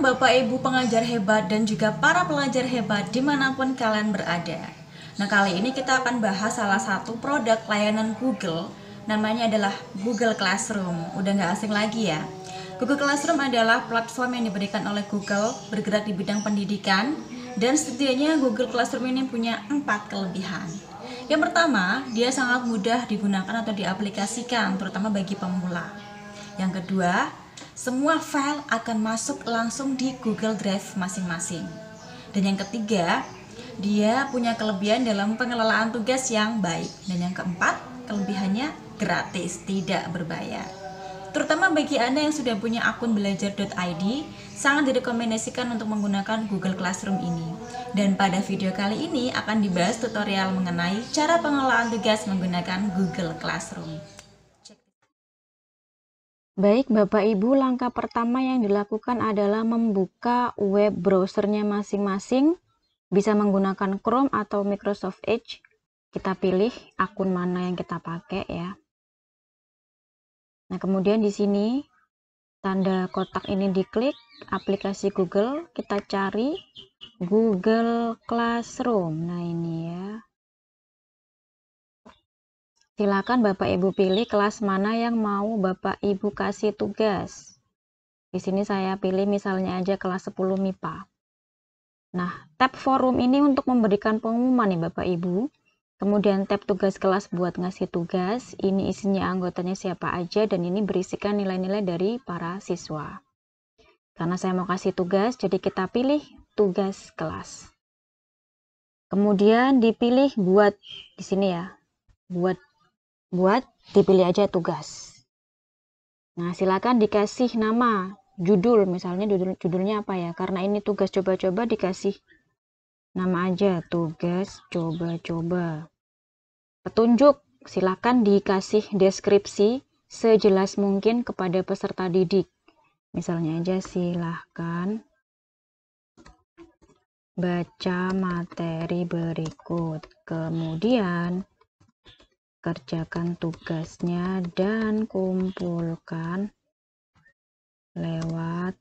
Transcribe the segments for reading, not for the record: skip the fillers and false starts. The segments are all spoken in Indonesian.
Salam Bapak Ibu pengajar hebat dan juga para pelajar hebat dimanapun kalian berada. Nah, kali ini kita akan bahas salah satu produk layanan Google. Namanya adalah Google Classroom. Udah nggak asing lagi ya. Google Classroom adalah platform yang diberikan oleh Google bergerak di bidang pendidikan. Dan setidaknya Google Classroom ini punya 4 kelebihan. Yang pertama, dia sangat mudah digunakan atau diaplikasikan, terutama bagi pemula. Yang kedua, semua file akan masuk langsung di Google Drive masing-masing. Dan yang ketiga, dia punya kelebihan dalam pengelolaan tugas yang baik. Dan yang keempat, kelebihannya gratis, tidak berbayar. Terutama bagi Anda yang sudah punya akun belajar.id, sangat direkomendasikan untuk menggunakan Google Classroom ini. Dan pada video kali ini akan dibahas tutorial mengenai cara pengelolaan tugas menggunakan Google Classroom. Baik, Bapak Ibu, langkah pertama yang dilakukan adalah membuka web browsernya masing-masing. Bisa menggunakan Chrome atau Microsoft Edge. Kita pilih akun mana yang kita pakai ya. Nah, kemudian di sini tanda kotak ini diklik, aplikasi Google, kita cari Google Classroom. Nah, ini ya. Silakan Bapak Ibu pilih kelas mana yang mau Bapak Ibu kasih tugas. Di sini saya pilih misalnya aja kelas 10 MIPA. Nah, tab forum ini untuk memberikan pengumuman nih Bapak Ibu. Kemudian tab tugas kelas buat ngasih tugas. Ini isinya anggotanya siapa aja dan ini berisikan nilai-nilai dari para siswa. Karena saya mau kasih tugas, jadi kita pilih tugas kelas. Kemudian dipilih buat di sini ya. Buat dipilih aja tugas. Nah, silakan dikasih nama, judul, misalnya judulnya apa ya? Karena ini tugas coba-coba dikasih nama aja, tugas coba-coba. Petunjuk, silakan dikasih deskripsi sejelas mungkin kepada peserta didik. Misalnya aja silakan baca materi berikut. Kemudian kerjakan tugasnya dan kumpulkan lewat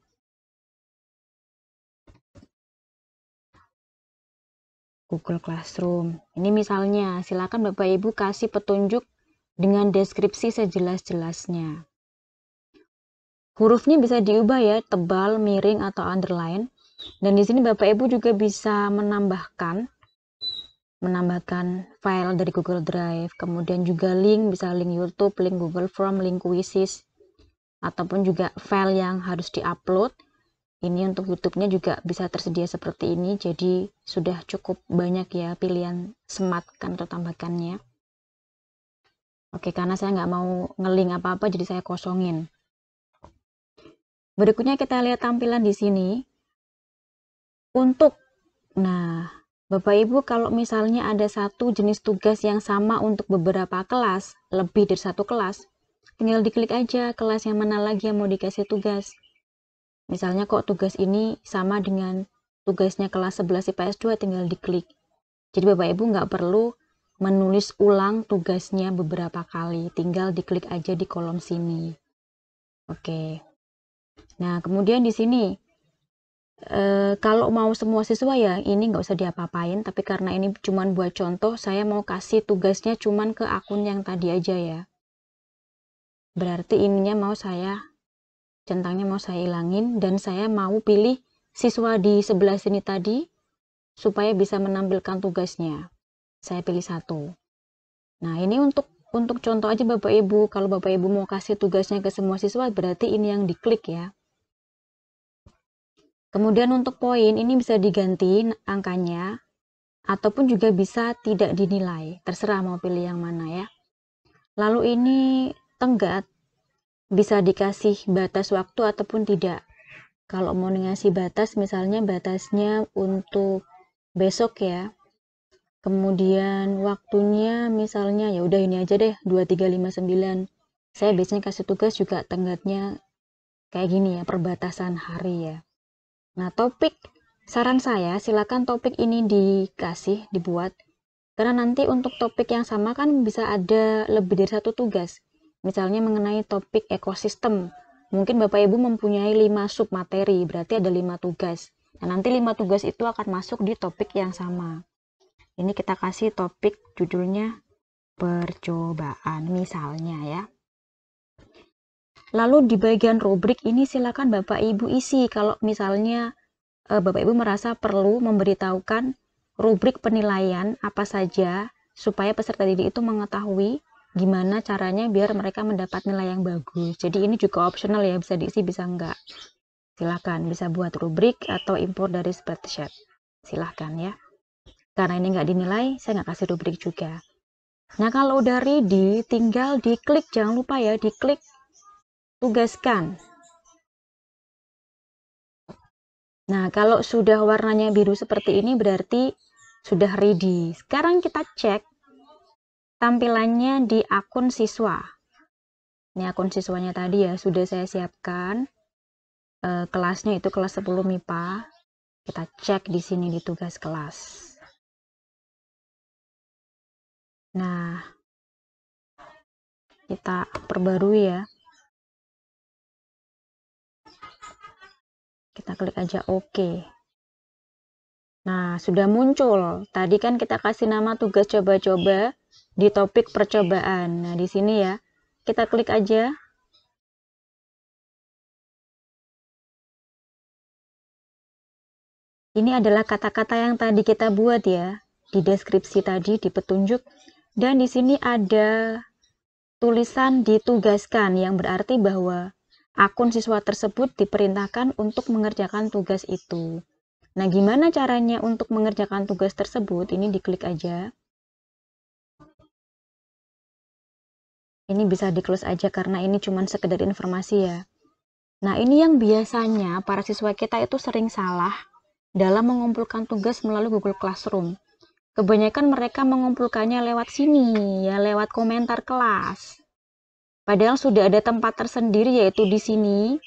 Google Classroom. Ini misalnya, silakan Bapak Ibu kasih petunjuk dengan deskripsi sejelas-jelasnya. Hurufnya bisa diubah ya, tebal, miring, atau underline. Dan di sini Bapak Ibu juga bisa menambahkan file dari Google Drive, kemudian juga link, bisa link YouTube, link Google Form, link quizzes, ataupun juga file yang harus diupload. Ini untuk YouTube-nya juga bisa tersedia seperti ini, jadi sudah cukup banyak ya pilihan sematkan atau tambahkannya. Oke, karena saya nggak mau ngelink apa-apa, jadi saya kosongin. Berikutnya kita lihat tampilan di sini. Nah, Bapak Ibu kalau misalnya ada satu jenis tugas yang sama untuk beberapa kelas, lebih dari satu kelas, tinggal diklik aja kelas yang mana lagi yang mau dikasih tugas. Misalnya kok tugas ini sama dengan tugasnya kelas 11 IPS 2, tinggal diklik. Jadi Bapak Ibu nggak perlu menulis ulang tugasnya beberapa kali, tinggal diklik aja di kolom sini. Oke. Nah, kemudian di sini kalau mau semua siswa ya ini nggak usah diapa-apain, tapi karena ini cuman buat contoh, saya mau kasih tugasnya cuman ke akun yang tadi aja ya. Berarti ininya centangnya mau saya ilangin, dan saya mau pilih siswa di sebelah sini tadi supaya bisa menampilkan tugasnya. Saya pilih 1. Nah, ini untuk contoh aja Bapak Ibu. Kalau Bapak Ibu mau kasih tugasnya ke semua siswa, berarti ini yang diklik ya. Kemudian untuk poin, ini bisa diganti angkanya, ataupun juga bisa tidak dinilai. Terserah mau pilih yang mana ya. Lalu ini tenggat, bisa dikasih batas waktu ataupun tidak. Kalau mau ngasih batas, misalnya batasnya untuk besok ya. Kemudian waktunya misalnya ya udah ini aja deh, 2359. Saya biasanya kasih tugas juga tenggatnya kayak gini ya, perbatasan hari ya. Nah, topik, saran saya silakan topik ini dibuat, karena nanti untuk topik yang sama kan bisa ada lebih dari satu tugas. Misalnya mengenai topik ekosistem, mungkin Bapak Ibu mempunyai 5 sub materi, berarti ada 5 tugas. Nah, nanti 5 tugas itu akan masuk di topik yang sama. Ini kita kasih topik judulnya percobaan misalnya ya. Lalu di bagian rubrik ini silakan Bapak Ibu isi kalau misalnya Bapak Ibu merasa perlu memberitahukan rubrik penilaian apa saja supaya peserta didik itu mengetahui gimana caranya biar mereka mendapat nilai yang bagus. Jadi ini juga optional ya, bisa diisi bisa enggak. Silakan bisa buat rubrik atau import dari spreadsheet. Silahkan ya. Karena ini nggak dinilai, saya nggak kasih rubrik juga. Nah, kalau udah ready, tinggal diklik, jangan lupa ya, diklik tugaskan. Nah, kalau sudah warnanya biru seperti ini berarti sudah ready. Sekarang kita cek tampilannya di akun siswa. Ini akun siswanya tadi ya, sudah saya siapkan. Kelasnya itu kelas 10 MIPA. Kita cek di sini di tugas kelas. Nah, kita perbarui ya. Kita klik aja OK. Nah, sudah muncul. Tadi kan kita kasih nama tugas coba-coba di topik percobaan. Nah, di sini ya, kita klik aja. Ini adalah kata-kata yang tadi kita buat ya, di deskripsi tadi, di petunjuk. Dan di sini ada tulisan ditugaskan, yang berarti bahwa akun siswa tersebut diperintahkan untuk mengerjakan tugas itu. Nah, gimana caranya untuk mengerjakan tugas tersebut? Ini diklik aja. Ini bisa di-close aja karena ini cuma sekedar informasi ya. Nah, ini yang biasanya para siswa kita itu sering salah dalam mengumpulkan tugas melalui Google Classroom. Kebanyakan mereka mengumpulkannya lewat sini, ya lewat komentar kelas. Padahal sudah ada tempat tersendiri yaitu di sini.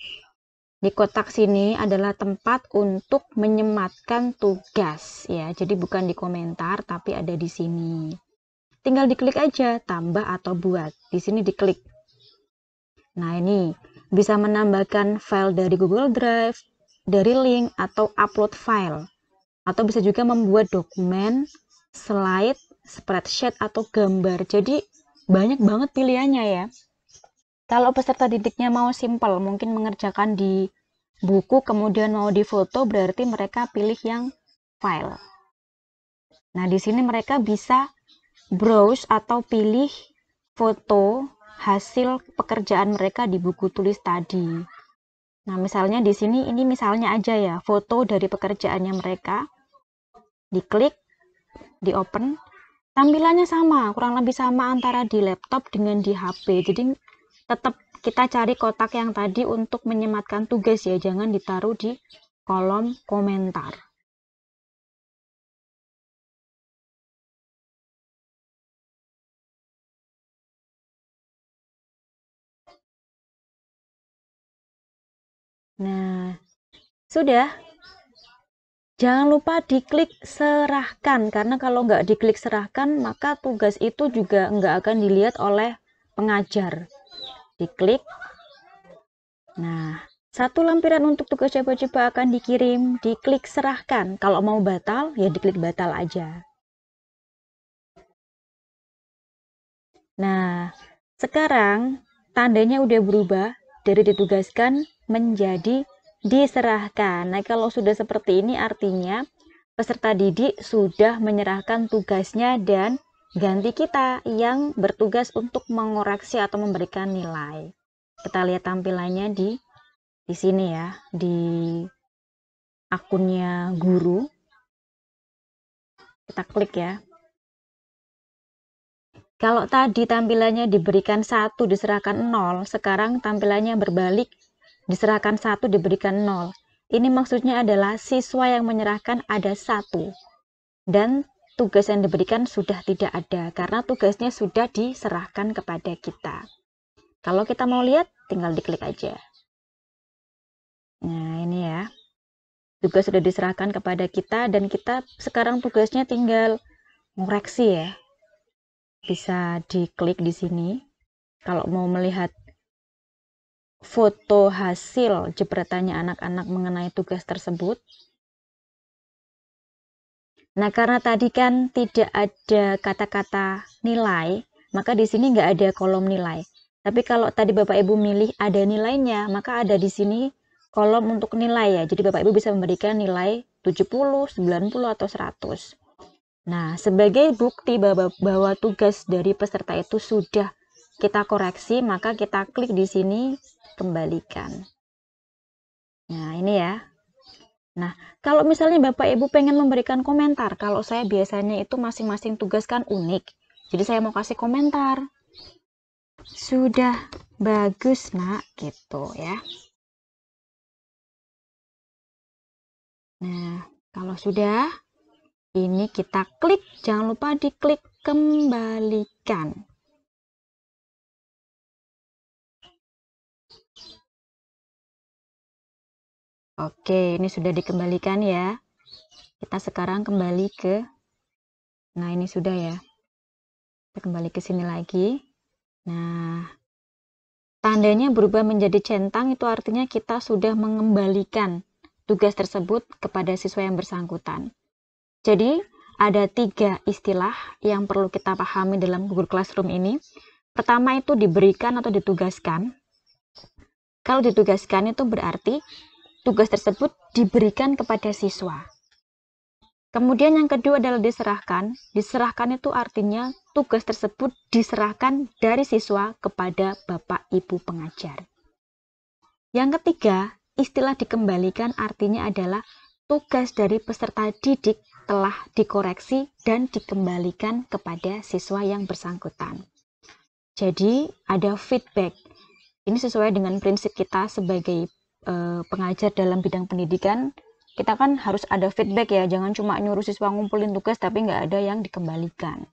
Di kotak sini adalah tempat untuk menyematkan tugas ya. Jadi bukan di komentar tapi ada di sini. Tinggal diklik aja tambah atau buat. Di sini diklik. Nah, ini bisa menambahkan file dari Google Drive, dari link atau upload file. Atau bisa juga membuat dokumen, slide, spreadsheet atau gambar. Jadi banyak banget pilihannya ya. Kalau peserta didiknya mau simple, mungkin mengerjakan di buku kemudian mau difoto, berarti mereka pilih yang file. Nah, di sini mereka bisa browse atau pilih foto hasil pekerjaan mereka di buku tulis tadi. Nah, misalnya di sini ini misalnya aja ya, foto dari pekerjaannya mereka. Diklik, di open. Tampilannya sama, kurang lebih sama antara di laptop dengan di HP. Jadi tetap kita cari kotak yang tadi untuk menyematkan tugas ya, jangan ditaruh di kolom komentar. Nah, sudah. Jangan lupa diklik serahkan, karena kalau nggak diklik serahkan, maka tugas itu juga nggak akan dilihat oleh pengajar. Diklik. Nah, satu lampiran untuk tugas coba-coba akan dikirim, diklik serahkan. Kalau mau batal, ya diklik batal aja. Nah, sekarang tandanya udah berubah dari ditugaskan menjadi diserahkan. Nah, kalau sudah seperti ini artinya peserta didik sudah menyerahkan tugasnya dan ganti kita yang bertugas untuk mengoreksi atau memberikan nilai. Kita lihat tampilannya di sini ya, di akunnya guru. Kita klik ya. Kalau tadi tampilannya diberikan 1, diserahkan 0, sekarang tampilannya berbalik, diserahkan 1, diberikan 0. Ini maksudnya adalah siswa yang menyerahkan ada 1, dan tugas yang diberikan sudah tidak ada, karena tugasnya sudah diserahkan kepada kita. Kalau kita mau lihat, tinggal diklik aja. Nah, ini ya. Tugas sudah diserahkan kepada kita, dan kita sekarang tugasnya tinggal ngoreksi ya. Bisa diklik di sini kalau mau melihat foto hasil jepretannya anak-anak mengenai tugas tersebut. Nah, karena tadi kan tidak ada kata-kata nilai, maka di sini nggak ada kolom nilai. Tapi kalau tadi Bapak Ibu milih ada nilainya, maka ada di sini kolom untuk nilai ya. Jadi Bapak Ibu bisa memberikan nilai 70, 90, atau 100. Nah, sebagai bukti bahwa tugas dari peserta itu sudah kita koreksi, maka kita klik di sini kembalikan. Nah, ini ya. Nah, kalau misalnya Bapak Ibu pengen memberikan komentar, kalau saya biasanya itu masing-masing tugas kan unik. Jadi saya mau kasih komentar. Sudah bagus, Nak, gitu ya. Nah, kalau sudah, ini kita klik, jangan lupa diklik kembalikan. Oke, ini sudah dikembalikan ya. Kita sekarang kembali ke, nah ini sudah ya. Kita kembali ke sini lagi. Nah, tandanya berubah menjadi centang itu artinya kita sudah mengembalikan tugas tersebut kepada siswa yang bersangkutan. Jadi, ada 3 istilah yang perlu kita pahami dalam Google Classroom ini. Pertama itu diberikan atau ditugaskan. Kalau ditugaskan itu berarti tugas tersebut diberikan kepada siswa. Kemudian yang kedua adalah diserahkan. Diserahkan itu artinya tugas tersebut diserahkan dari siswa kepada Bapak Ibu pengajar. Yang ketiga, istilah dikembalikan artinya adalah tugas dari peserta didik telah dikoreksi dan dikembalikan kepada siswa yang bersangkutan. Jadi ada feedback. Ini sesuai dengan prinsip kita sebagai pengajar dalam bidang pendidikan. Kita kan harus ada feedback ya, jangan cuma nyuruh siswa ngumpulin tugas tapi nggak ada yang dikembalikan.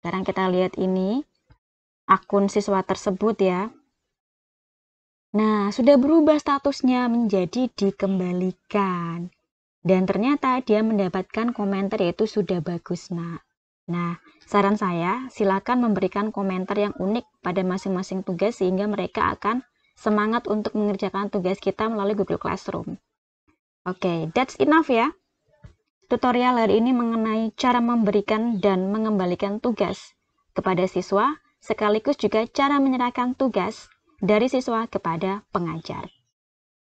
Sekarang kita lihat ini, akun siswa tersebut ya. Nah, sudah berubah statusnya menjadi dikembalikan. Dan ternyata dia mendapatkan komentar yaitu sudah bagus, Nak. Nah, saran saya, silakan memberikan komentar yang unik pada masing-masing tugas sehingga mereka akan semangat untuk mengerjakan tugas kita melalui Google Classroom. Oke, that's enough ya. Tutorial hari ini mengenai cara memberikan dan mengembalikan tugas kepada siswa, sekaligus juga cara menyerahkan tugas dari siswa kepada pengajar.